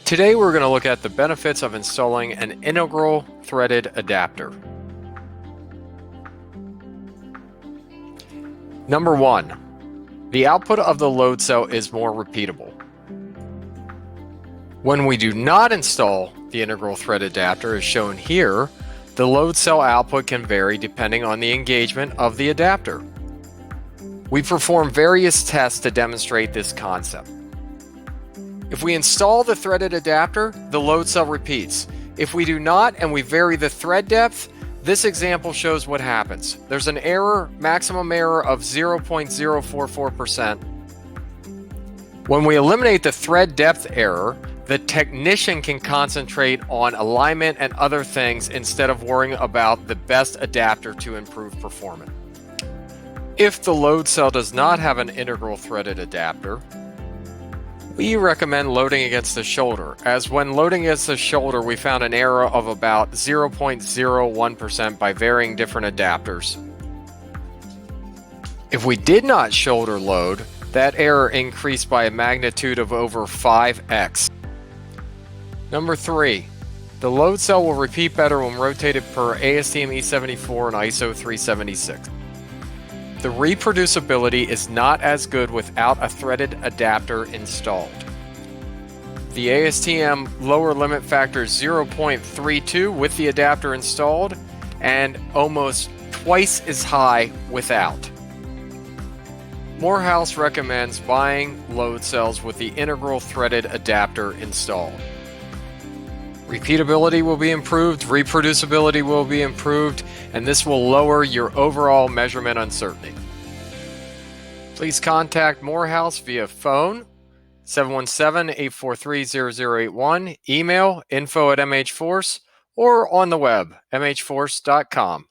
Today we're going to look at the benefits of installing an integral threaded adapter. Number 1, the output of the load cell is more repeatable. When we do not install the integral thread adapter as shown here, the load cell output can vary depending on the engagement of the adapter. We perform various tests to demonstrate this concept. If we install the threaded adapter, the load cell repeats. If we do not and we vary the thread depth, this example shows what happens. There's an error, maximum error of 0.044%. When we eliminate the thread depth error, the technician can concentrate on alignment and other things instead of worrying about the best adapter to improve performance. If the load cell does not have an integral threaded adapter, we recommend loading against the shoulder, as when loading against the shoulder we found an error of about 0.01% by varying different adapters. If we did not shoulder load, that error increased by a magnitude of over 5x. Number 3, the load cell will repeat better when rotated per ASTM E74 and ISO 376. The reproducibility is not as good without a threaded adapter installed. The ASTM lower limit factor is 0.32 with the adapter installed and almost twice as high without. Morehouse recommends buying load cells with the integral threaded adapter installed. Repeatability will be improved, reproducibility will be improved, and this will lower your overall measurement uncertainty. Please contact Morehouse via phone 717-843-0081, email info@mhforce, or on the web mhforce.com.